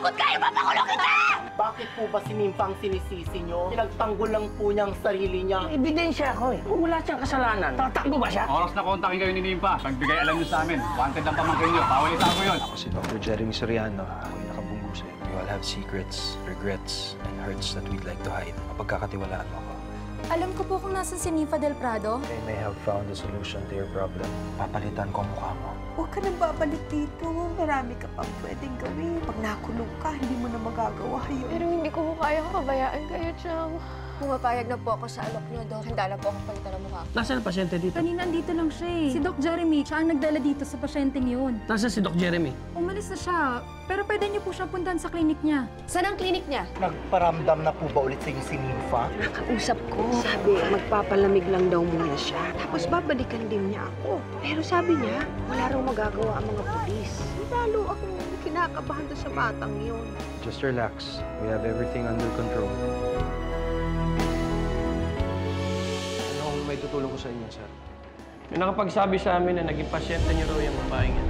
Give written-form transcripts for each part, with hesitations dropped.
malungkot ka! Ipapakulong kita! Bakit po ba si Nympha ang sinisisi nyo? Pinagtanggol lang po niya ang sarili niya. May ebidensya ako eh. Kung wala siyang kasalanan, tatakbo ba siya? Oras na kontakin kayo ni Nympha. Pagbigay alam niyo sa amin. Wanted ang pamangkin niyo. Bawal itago yun. Ako si Dr. Jeremy Soriano. Ako yung nakabunggo sa'yo. We all have secrets, regrets, and hurts that we'd like to hide. Mapagkakatiwalaan mo ako. Alam ko po kung nasan si Nympha del Prado. I may have found a solution to your problem. Papalitan ko ang mukha mo. Huwag ka nang babalik dito. Marami ka pang pwedeng gawin. Pag nakulong ka, hindi mo na magagawa yun. Pero hindi ko kaya kabayaan kayo, Chang. Pumapayag na po ako sa alok niyo, Dok. Handa na po akong palitan ng mukha. Nasaan ang pasyente dito? Kanina andito lang siya eh. Si Doc Jeremy, siya ang nagdala dito sa pasyenteng yun. Nasaan si Doc Jeremy? Umalis na siya, pero pwede niyo po siya puntahan sa klinik niya. Saan ang klinik niya? Nagparamdam na po ba ulit sa inyo si Nympha? Nakausap ko. Sabi, magpapalamig lang daw muna siya. Tapos babalikan din niya ako. Pero sabi niya, wala raw magagawa ang mga pulis. Lalo akong kinakabahan doon sa batang yun. Just relax. We have everything under control. Anong may tutulong ko sa inyo, sir? May nakapagsabi sa amin na naging pasyente niyo raw yung babaeng yan.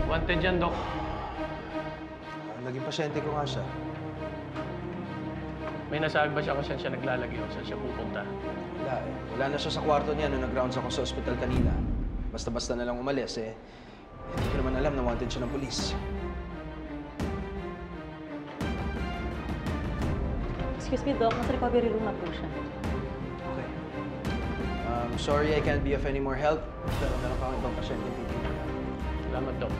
Wanted yan, Doc. Naging pasyente ko nga siya. May nasabi ba siya kung saan siya naglalagay o saan siya pupunta? Wala eh. Wala na siya sa kwarto niya nung nag-rounds ako sa ospital kanina. Basta-basta na lang umalis eh. Hindi ko naman alam na wanted siya ng polis. Excuse me, Doc. Nasa recovery room na po siya. Okay. Sorry I can't be of any more help. Pero meron pa akong ibang pasyente dito. Salamat, Doc.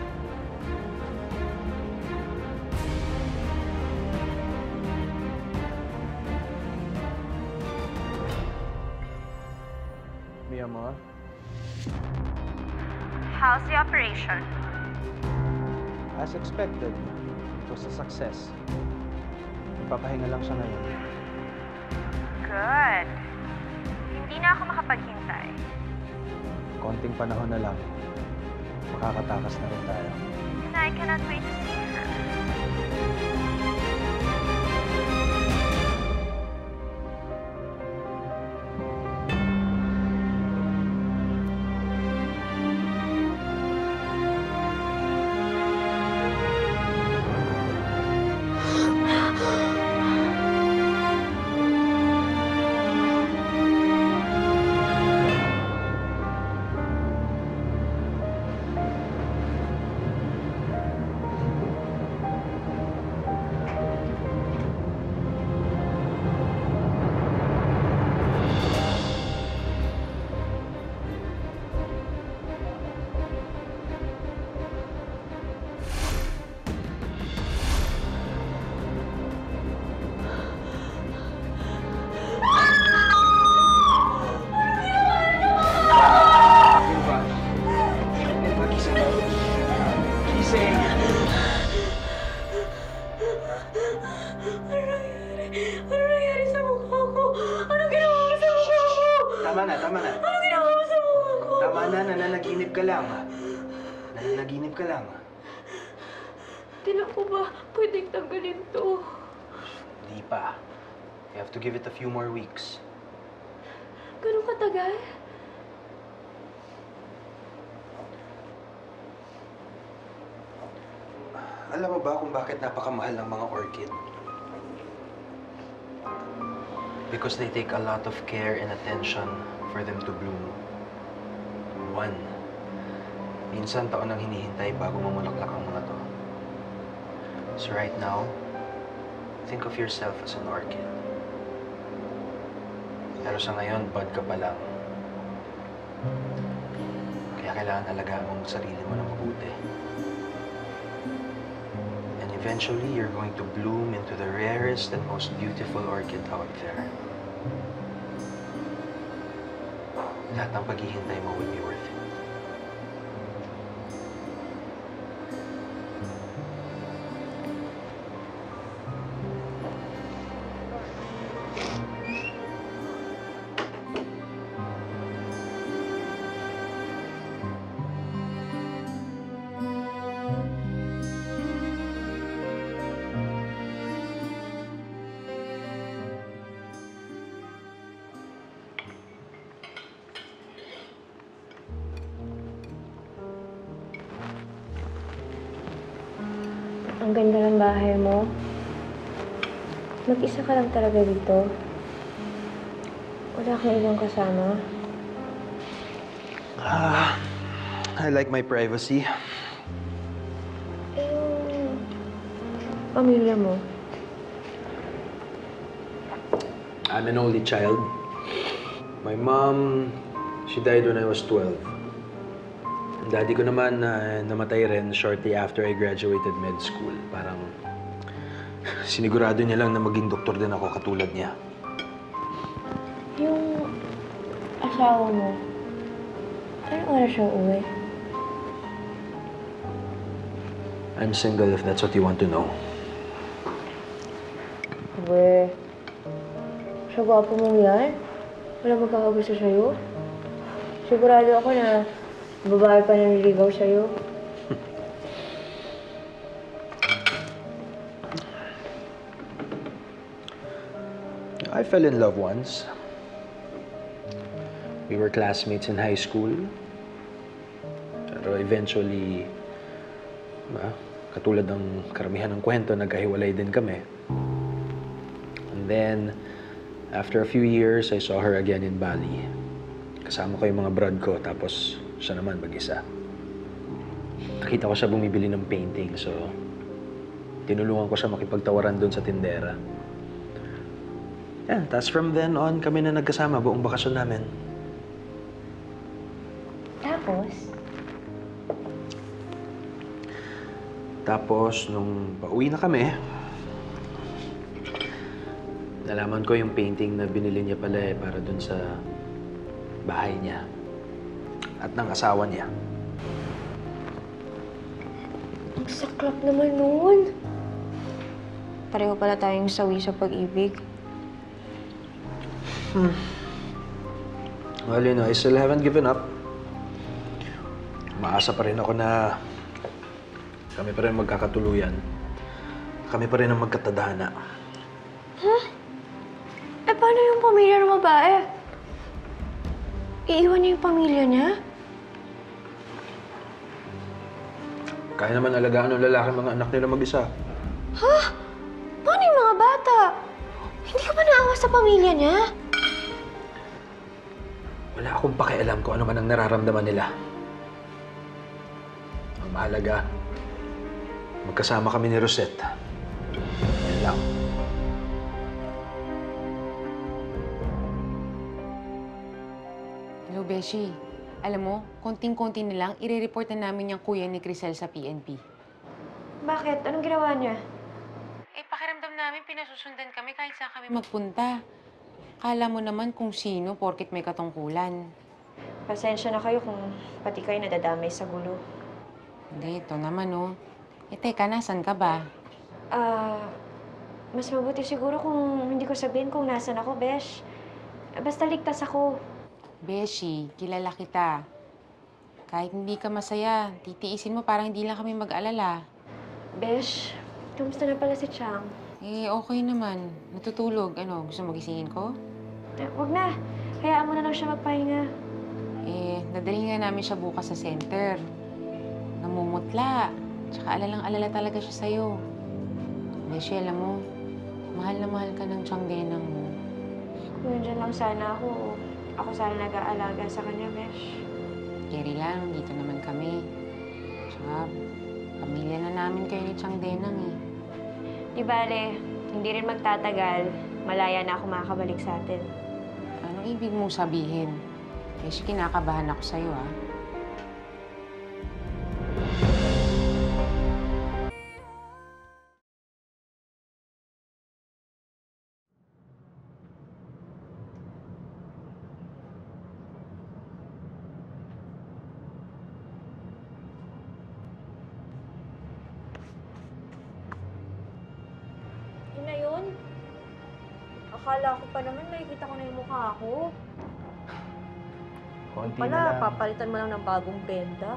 Mi amor? How's the operation? As expected, it was a success. Ipapahinga lang siya ngayon. Good. Hindi na ako makapaghintay. Konting panahon na lang, makakatakas na rin tayo. And I cannot wait to see her. Ano nangyari sa mukha ko? Ano ginawa mo sa mukha ko? Tama na, tama na. Ano ginawa mo sa mukha ko? Tama na, nananaginip ka lang. Nananaginip ka lang. Hindi na ko ba pwedeng tanggalin to? Hindi pa. You have to give it a few more weeks. Ganun katagal? Alam mo ba kung bakit napakamahal ng mga orchid? Because they take a lot of care and attention for them to bloom. One, minsan taon ang hinihintay bago mamulaklak ang mga to. So right now, think of yourself as an orchid. Pero sa ngayon, bud ka pa lang. Kaya kailangan alagaan mo ang sarili mo ng mabuti. And eventually, you're going to bloom into the rarest and most beautiful orchid out there. Lahat ng paghihintay mo will be worth it. Ang ganda ng bahay mo. Mag-isa ka lang talaga dito. Wala kang ibang kasama. I like my privacy. Eh, yung pamilya mo. I'm an only child. My mom, she died when I was 12. Ang daddy ko naman namatay rin shortly after I graduated med school. Parang sinigurado niya lang na maging doktor din ako katulad niya. Yung asawa mo, anong oras siya uwi? I'm single if that's what you want to know. Uwe, sa gwapo mong yan? Wala magkakagusto sa'yo? Sigurado ako na babae pa nanliligaw sa'yo. I fell in love once. We were classmates in high school. Pero eventually, katulad ng karamihan ng kwento, nagkahiwalay din kami. And then, after a few years, I saw her again in Bali. Kasama ko yung mga brad ko, tapos siya naman mag-isa. Nakita ko siya bumibili ng painting, so tinulungan ko siya makipagtawaran doon sa tindera. Yan, tapos from then on, kami na nagkasama buong bakasyon namin. Tapos? Tapos, nung pauwi na kami, nalaman ko yung painting na binili niya pala para dun sa bahay niya at ng asawa niya. Ang saklap naman nun. Pareho pala tayong sawi sa pag-ibig. Well, you know, I still haven't given up. Maasa pa rin ako na kami pa rin magkakatuluyan. Kami pa rin ang magkatadhana. Huh? Eh, paano yung pamilya ng babae? Iiwan niya yung pamilya niya? Kaya naman alagaan ng lalaki mga anak nila mag-isa. Ha? Paano yung mga bata? Hindi ka ba naawa sa pamilya niya? Wala akong pakialam kung ano man ang nararamdaman nila. Ang mahalaga, magkasama kami ni Rosette. Yan lang. Hello, Beshi. Alam mo, konting-konti na lang, i-report na namin yung kuya ni Crisel sa PNP. Bakit? Anong ginawa niya? Eh, pakiramdam namin, pinasusundan kami kahit saan kami magpunta. Kala mo naman kung sino, porket may katungkulan. Pasensya na kayo kung pati kayo nadadamay sa gulo. Hindi, ito naman, oh. Eh, teka, nasan ka ba? Mas mabuti siguro kung hindi ko sabihin kung nasan ako, Besh. Basta ligtas ako. Beshi, kilala kita. Kahit hindi ka masaya, titiisin mo parang hindi lang kami mag-alala. Besh, kamusta na pala si Chang? Eh, okay naman. Natutulog. Ano, gusto magisingin ko? Wag na. Hayaan mo na lang siya magpahinga. Eh, dadalhin nga namin siya bukas sa center. Namumutla. Tsaka alalang-alala talaga siya sa'yo. Beshi, alam mo, mahal na mahal ka ng tiyanggenang mo. Kung nandiyan lang sana ako, ako sana nag-aalaga sa kanya, Besh. Carry lang, dito naman kami. Tsaka, pamilya na namin kayo ni Tiyangdenang eh. Di bale, hindi rin magtatagal, malaya na ako makakabalik sa atin. Anong ibig mong sabihin? Beshi, kinakabahan ako sa'yo, ah. Yun na yun. Akala ko pa naman makikita ko na yung mukha ko. Konti Pala, na lang. papalitan mo lang ng bagong benda.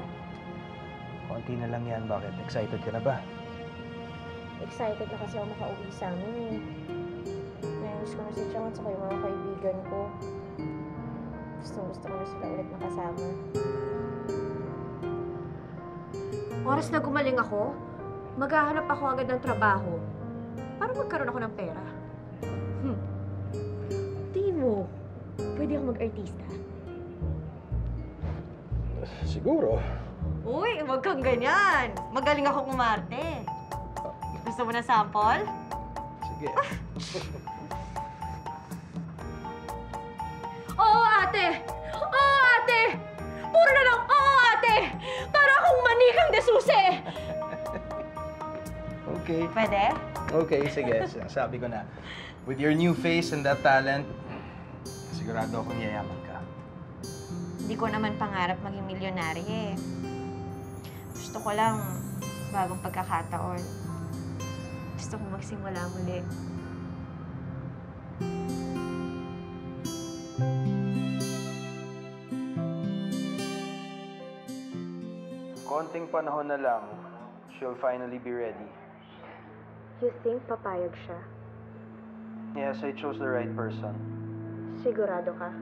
Konti na lang yan. Bakit? Excited ka na ba? Excited na kasi ako makauwi sa amin eh. Nainis ko na si Chang at saka yung mga kaibigan ko. Gusto ko na sila ulit makasama. Oras na gumaling ako, maghahanap ako agad ng trabaho para magkaroon ako ng pera. Tingin mo, pwede ako mag-artista? Siguro. Uy, wag kang ganyan. Magaling ako kumarte. Gusto mo na sample? Sige. Oo, ate! Oo, ate! Puro na lang, oo, ate! Para akong manikang de susi! Okay. Pwede? Okay, sige. Sabi ko na. With your new face and that talent, sigurado akong yayaman ka. Hindi ko naman pangarap maging milyonarya eh. Gusto ko lang bagong pagkakataon. Gusto ko magsimula muli. Konting panahon na lang, she'll finally be ready. You think papayag siya? Yes, I chose the right person. Sigurado ka?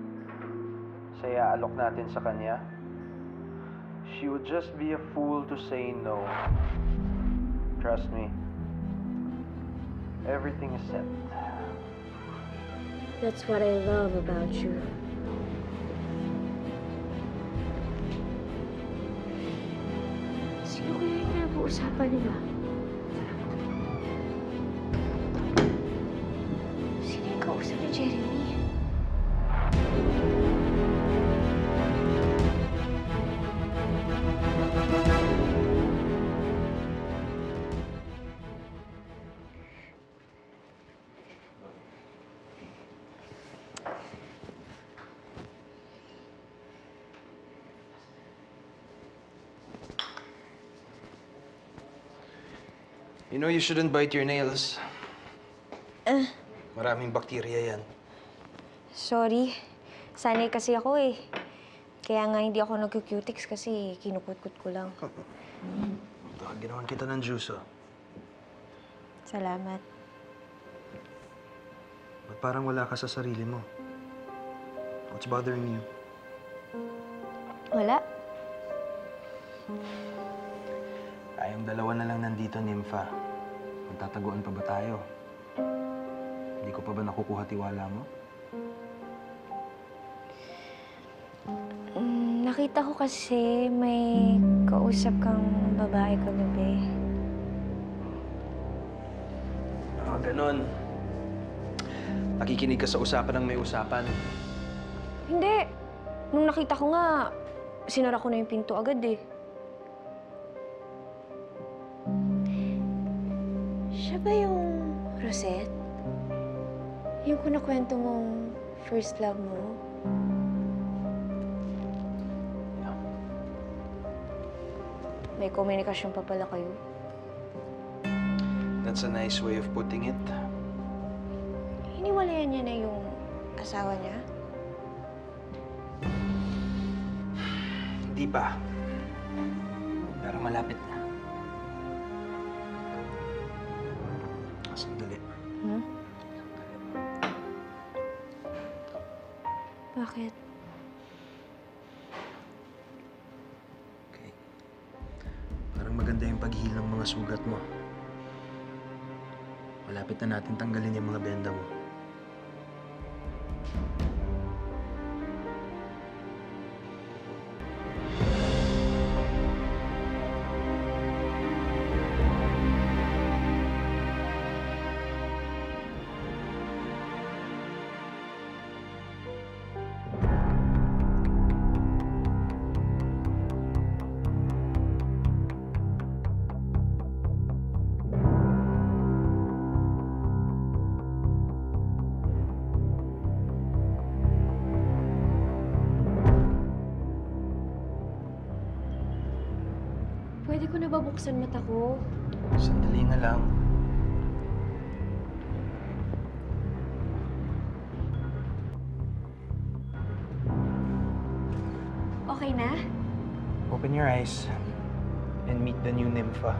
Sa iaalok natin sa kanya, she would just be a fool to say no. Trust me. Everything is set. That's what I love about you. Sino kaya yung pinag-uusapan nila? Sino yung kausap ni Jeremy? You know you shouldn't bite your nails. Maraming bakterya yan. Sorry. Sanay kasi ako eh. Kaya nga hindi ako nag-cutics kasi kinukut-kut ko lang. Ginawan kita ng juice, oh. Salamat. Ba't parang wala ka sa sarili mo? What's bothering you? Wala. Tayong dalawa na lang nandito, Nympha. Magtataguan pa ba tayo? Hindi ko pa ba nakukuha tiwala mo? Nakita ko kasi may kausap kang babae kagabi. Ganon. Nakikinig ka sa usapan ng may usapan. Hindi. Nung nakita ko nga, sinara ko na yung pinto agad eh. Siya ba yung Rosette? Yung kunakwento mong first love mo? May komunikasyon pa pala kayo? That's a nice way of putting it. Hiniwalayan niya na yung asawa niya? Hindi pa. Pero malapit na. Sandali. Hmm? Bakit? Okay. Parang maganda yung paghihil ng mga sugat mo. Malapit na natin tanggalin yung mga benda mo. Pwede ko na ba buksan mata ko? Sandali na lang. Okay na? Open your eyes and meet the new Nympha.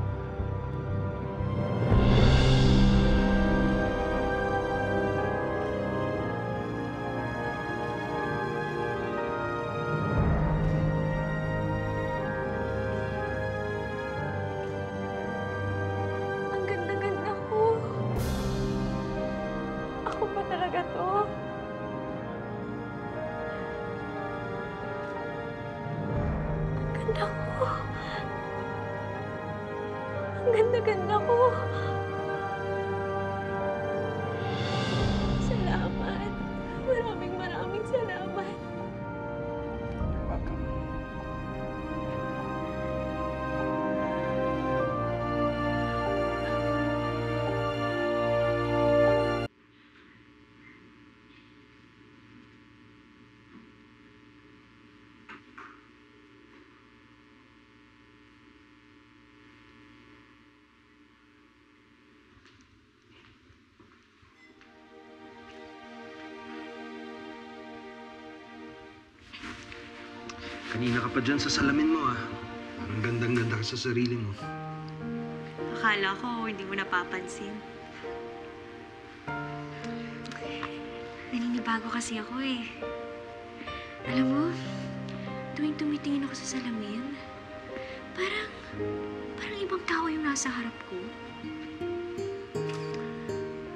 Kanina ka pa dyan sa salamin mo, ah. Ang gandang-ganda ka sa sarili mo. Akala ko hindi mo napapansin. Naninibago kasi ako eh. Alam mo, tuwing tumitingin ako sa salamin, parang ibang tao yung nasa harap ko.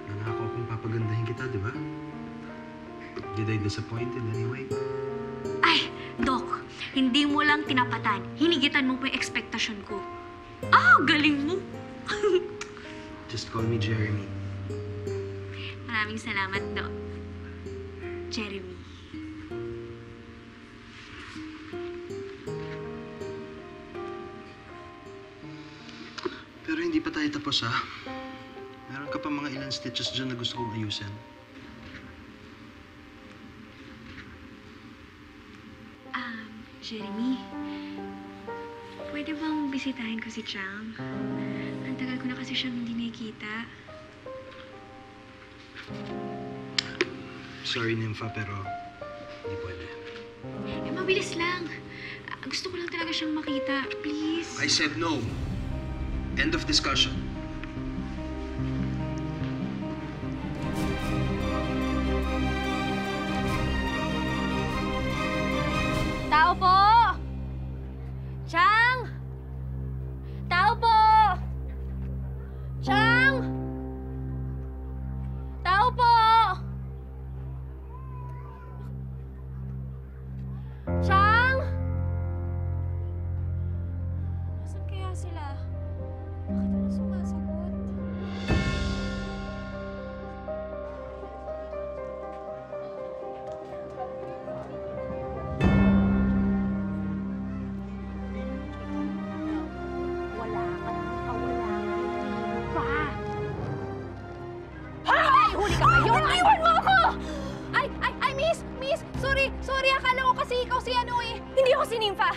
Nangako akong papagandahin kita, di ba? Did I disappoint in any way? Ay, Doc, hindi mo lang tinapatan. Hinigitan mo pa yung expectation ko. Ah, galing mo! Just call me Jeremy. Maraming salamat, Doc. Jeremy. Pero hindi pa tayo tapos, ha? Meron ka pa mga ilang stitches dyan na gusto kong ayusin. Jeremy, pwede bang bisitahin ko si Chang? Ang tagal ko na kasi siyang hindi nakikita. Sorry, Nympha, pero hindi pwede. Eh, mabilis lang. Gusto ko lang talaga siyang makita. Please. I said no. End of discussion. Tao po! Chang! Tao po! Chang! Tao po! Chang! Nasaan kaya sila? Bakit wala sumasagot? Wala ka na makawala. Pa! Huli ka ngayon! Iwan mo ako! Ay, miss! Sorry, akala ko kasi ikaw si ano eh. Hindi ako si Nympha.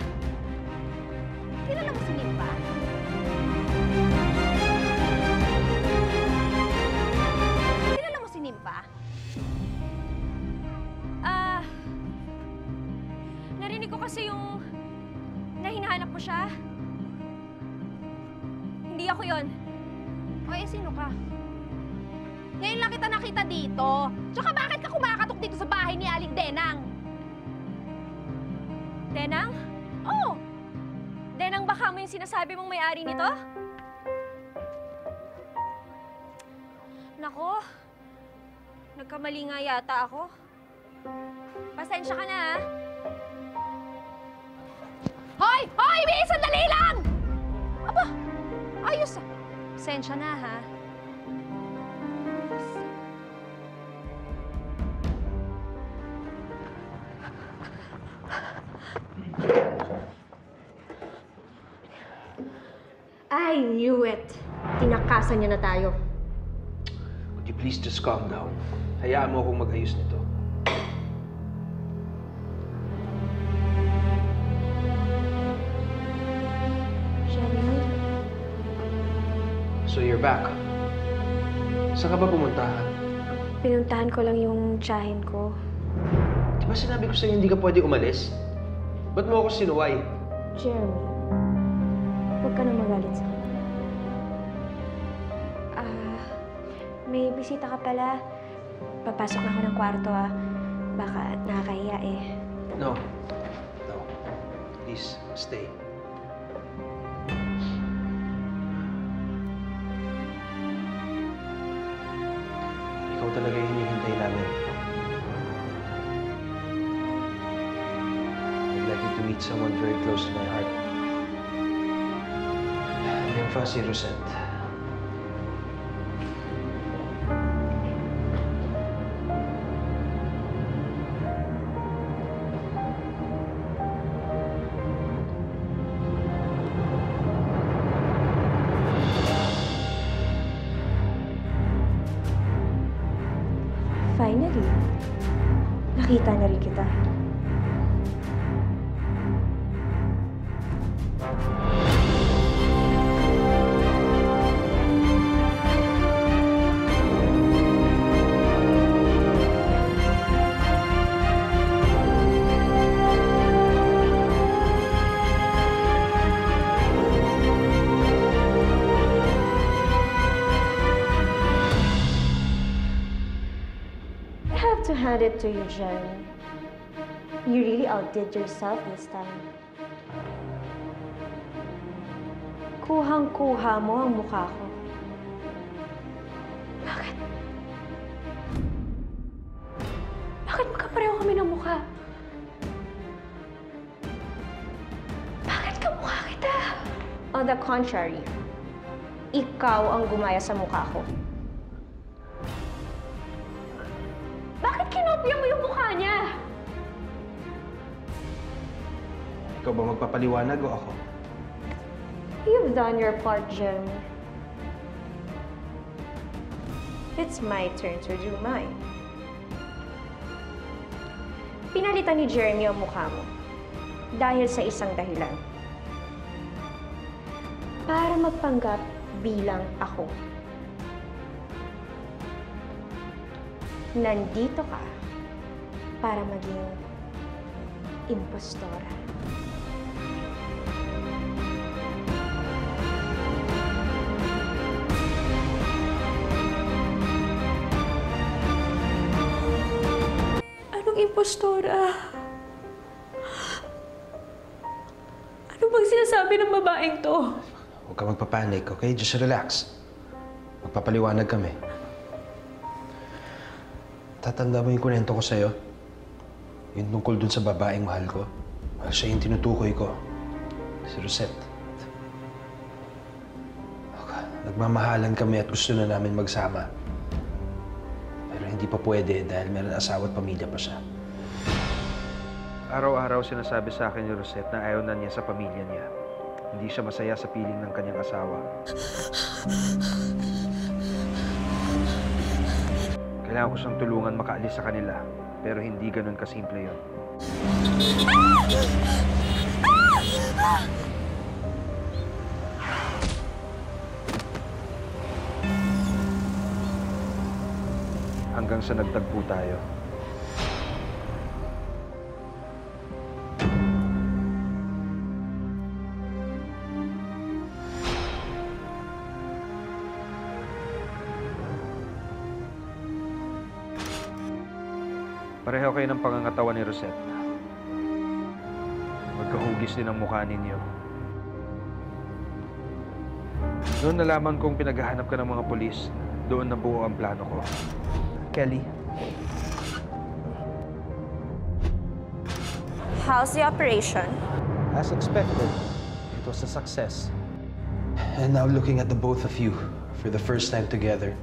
Kilala mo si Nympha? Kilala mo si Nympha? Narinig ko kasi yung hinahanap mo siya. Hindi ako yon. O eh, sino ka? Ngayon lang kita nakita dito. Tsaka bakit ka kumakatok dito sa bahay ni Aling Denang? Denang? Oh! Denang baka mo yung sinasabi mong may-ari nito? Nako, nagkamali nga yata ako. Pasensya ka na, ha? Hoy! Hoy! May sandali lang! Aba! Ayos ah. Pasensya na, ha? I knew it. Tinakasan niya na tayo. Would you please just calm down? Hayaan mo akong mag-ayos nito. Jeremy, So you're back. Saan ka ba pumunta? pinuntahan ko lang yung tiyahin ko. Di ba sinabi ko sa'yo hindi ka pwede umalis? Ba't mo ako sinuway? Jeremy, huwag ka na magalit sa akin. May bisita ka pala. Papasok na ako ng kwarto, ah. Baka nakakahiya eh. No. No. Please, stay. Ikaw talaga yung hinihintay namin. I'd like you to meet someone very close to my heart. Nympha, si Rosette. Finally, nakita na rin kita. to hand it to you, Jeremy. You really outdid yourself this time. Kuhang-kuha mo ang mukha ko. Bakit? Bakit magkapareho kami ng mukha? Bakit kamukha kita? On the contrary, ikaw ang gumaya sa mukha ko. Bakit kinopya mo yung mukha niya? Ikaw ba magpapaliwanag o ako? You've done your part, Jeremy. It's my turn to do mine. Pinalitan ni Jeremy ang mukha mo dahil sa isang dahilan. Para magpanggap bilang ako. Nandito ka para maging impostora. Anong impostora? Ano bang sinasabi ng babaeng to? Huwag ka magpapanik, okay? Just relax. Magpapaliwanag kami. Tatanda mo yung kunento ko sa'yo? Yung tungkol dun sa babaeng mahal ko? Well, siya yung tinutukoy ko. Si Rosette. Okay. Nagmamahalan kami at gusto na namin magsama. Pero hindi pa pwede dahil meron asawa at pamilya pa siya. Araw-araw sinasabi sa akin ni Rosette na ayaw na niya sa pamilya niya. Hindi siya masaya sa piling ng kanyang asawa. Kailangan ko siyang tulungan makaalis sa kanila. Pero hindi ganun kasimple yun. Hanggang sa nagtagpo tayo. Pareho kayo ng pangangatawan ni Rosette. Magkahugis din ang mukha ninyo. Doon nalaman kong pinaghahanap ka ng mga pulis. Doon nabuo ang plano ko. Kelly. How's the operation? As expected, it was a success. And now looking at the both of you for the first time together,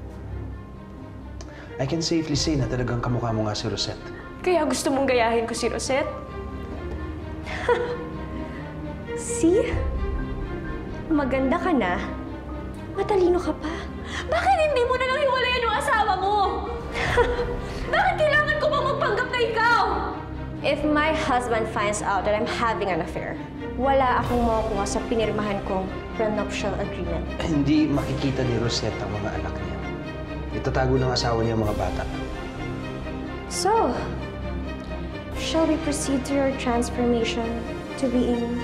I can safely say na talagang kamukha mo nga si Rosette. Kaya gusto mong gayahin ko si Rosette? See? Maganda ka na. Matalino ka pa. Bakit hindi mo na lang hiwalayan yung asawa mo? Bakit kailangan ko bang magpanggap na ikaw? If my husband finds out that I'm having an affair, wala akong makukuha sa pinirmahan kong prenuptial agreement. Hindi makikita ni Rosette ang mga anak niya. Itatago ng asawa niya ang mga bata. So, shall we proceed to your transformation to being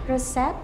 Rosette?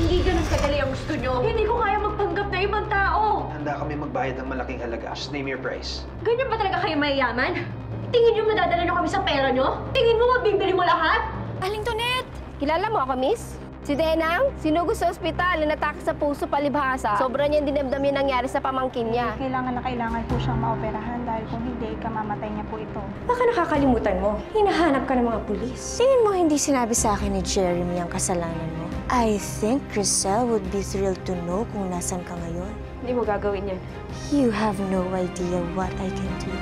Hindi ganun kadali ang gusto nyo. Hindi ko kaya magpanggap na ibang tao. Handa kami magbayad ng malaking halaga. Just name your price. Ganyan ba talaga kayo mayayaman? Tingin nyo madadala nyo kami sa pera nyo? Tingin mo mabibili mo lahat? Aling Tonet! Kilala mo ako, miss? Si Denang, sinugod sa ospital na natake sa puso palibhasa. Sobra niyang dinamdam yung nangyari sa pamangkin niya. Kailangan po siyang maoperahan dahil kung hindi, kamamatay niya po ito. Baka nakakalimutan mo. Hinahanap ka ng mga pulis. Tingin mo hindi sinabi sa akin ni Jeremy ang kasalanan mo? I think Grisel would be thrilled to know kung nasan ka ngayon. Hindi mo gagawin yan. You have no idea what I can do.